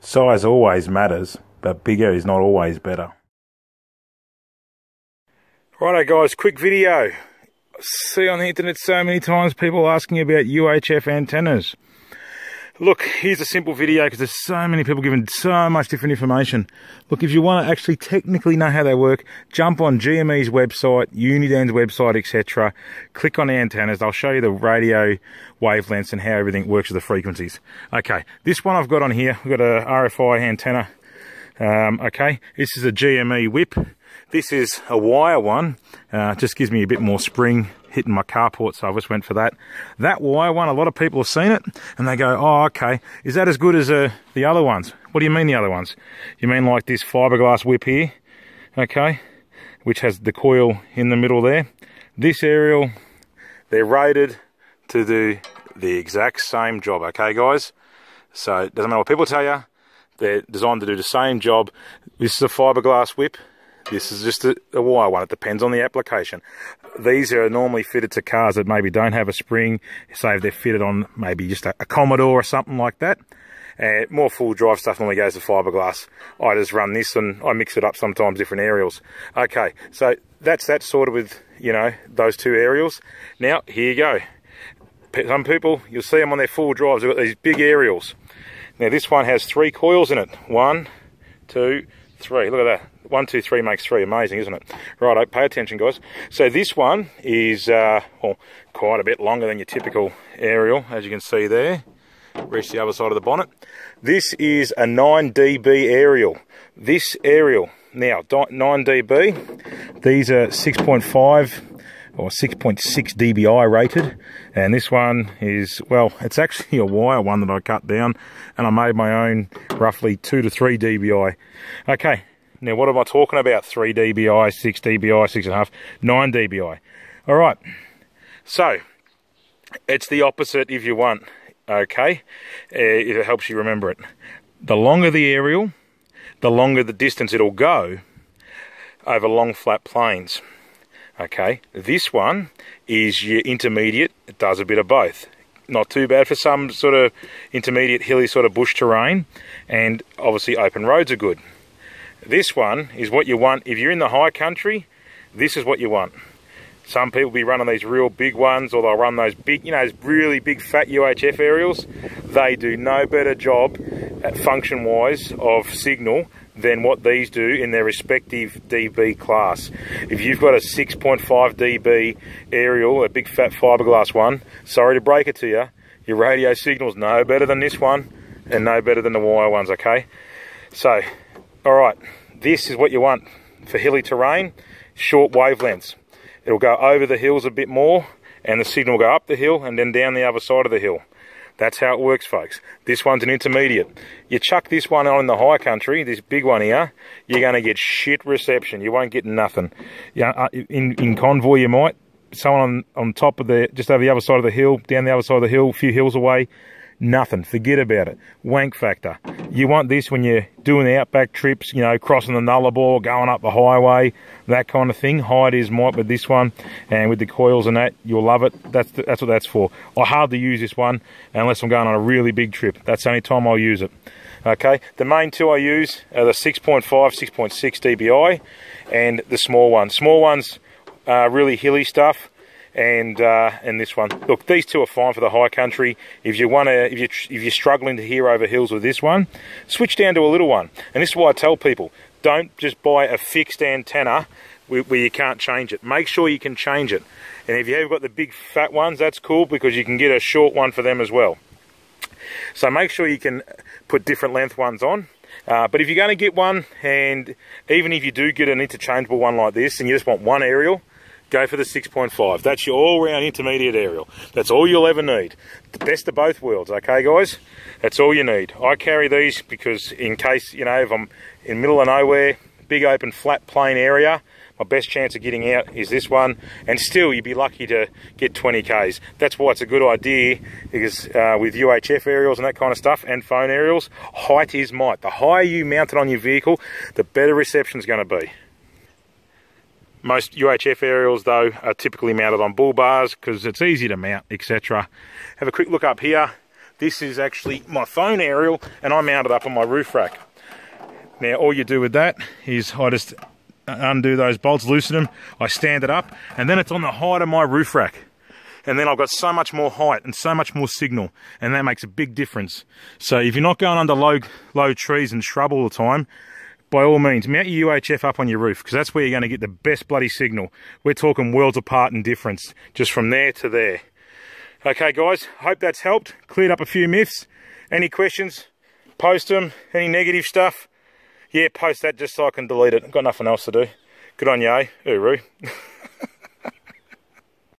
Size always matters, but bigger is not always better. Righto guys, quick video. See on the internet so many times people asking about UHF antennas. Look, here's a simple video because there's so many people giving so much different information. Look, if you want to actually technically know how they work, jump on GME's website, Unidan's website, etc. Click on the antennas. They'll show you the radio wavelengths and how everything works with the frequencies. Okay, this one I've got on here, we've got a RFI antenna. Okay, this is a GME whip. This is a wire one. Just gives me a bit more spring hitting my carport, so I just went for that. That wire one, a lot of people have seen it, and they go, oh, okay, is that as good as the other ones? What do you mean the other ones? You mean like this fiberglass whip here, okay, which has the coil in the middle there? This aerial, they're rated to do the exact same job, okay, guys? So it doesn't matter what people tell you, they're designed to do the same job. This is a fiberglass whip. This is just a wire one. It depends on the application. These are normally fitted to cars that maybe don't have a spring. Say if they're fitted on maybe just a Commodore or something like that. More full drive stuff normally goes to fiberglass. I just run this and I mix it up sometimes, different aerials. Okay, so that's that sorted with, you know, those two aerials. Now, here you go. Some people, you'll see them on their full drives, they've got these big aerials. Now this one has 3 coils in it. 1, 2, 3. Look at that. 1, 2, 3 makes 3. Amazing, isn't it? Righto, pay attention, guys. So this one is well, quite a bit longer than your typical aerial, as you can see there. Reach the other side of the bonnet. This is a 9 dB aerial. This aerial, now 9 dB. These are 6.5 or 6.6 dBi rated, and this one is, well, it's actually a wire one that I cut down, and I made my own roughly 2 to 3 dBi. Okay. Now, what am I talking about? 3 dBi, 6 dBi, 6.5, 9 dBi. All right. So, it's the opposite if you want, okay? If it helps you remember it. The longer the aerial, the longer the distance it'll go over long flat plains. Okay, this one is your intermediate. It does a bit of both. Not too bad for some sort of intermediate hilly sort of bush terrain, and obviously open roads are good. This one is what you want if you're in the high country. This is what you want. Some people be running these real big ones, or they'll run those big, you know, those really big fat UHF aerials. They do no better job at function-wise of signal than what these do in their respective dB class. If you've got a 6.5 dB aerial, a big fat fiberglass one, sorry to break it to you, your radio signal's no better than this one and no better than the wire ones, okay? So, alright, this is what you want for hilly terrain, short wavelengths. It'll go over the hills a bit more, and the signal will go up the hill and then down the other side of the hill. That's how it works, folks. This one's an intermediate. You chuck this one on in the high country, this big one here, you're going to get shit reception. You won't get nothing. In convoy you might. Someone on top of the, just over the other side of the hill, down the other side of the hill, a few hills away, nothing. Forget about it. Wank factor. You want this when you're doing the outback trips, you know, crossing the Nullarbor, going up the highway, that kind of thing. Hide is might with this one, and with the coils and that, you'll love it. That's what that's for. I hardly use this one unless I'm going on a really big trip. That's the only time I'll use it. Okay, the main two I use are the 6.5, 6.6 dBi, and the small ones. Small ones are really hilly stuff. And this one. Look, these two are fine for the high country. If you want to, if you're struggling to hear over hills with this one, switch down to a little one. And this is why I tell people, don't just buy a fixed antenna where you can't change it. Make sure you can change it. And if you have got the big fat ones, that's cool because you can get a short one for them as well. So make sure you can put different length ones on. But if you're going to get one, and even if you do get an interchangeable one like this, and you just want one aerial, go for the 6.5. That's your all-round intermediate aerial. That's all you'll ever need. The best of both worlds, okay, guys? That's all you need. I carry these because in case, you know, if I'm in the middle of nowhere, big open flat plain area, my best chance of getting out is this one, and still you'd be lucky to get 20 Ks. That's why it's a good idea, because with UHF aerials and that kind of stuff, and phone aerials, height is might. The higher you mount it on your vehicle, the better reception's going to be. Most UHF aerials, though, are typically mounted on bull bars because it's easy to mount, etc. Have a quick look up here. This is actually my phone aerial, and I mount it up on my roof rack. Now, all you do with that is I just undo those bolts, loosen them, I stand it up, and then it's on the height of my roof rack. And then I've got so much more height and so much more signal, and that makes a big difference. So if you're not going under low trees and shrub all the time, by all means, mount your UHF up on your roof, because that's where you're going to get the best bloody signal. We're talking worlds apart in difference, just from there to there. Okay guys, hope that's helped, cleared up a few myths. Any questions, post them. Any negative stuff, yeah, post that just so I can delete it. I've got nothing else to do. Good on you, eh? Uru.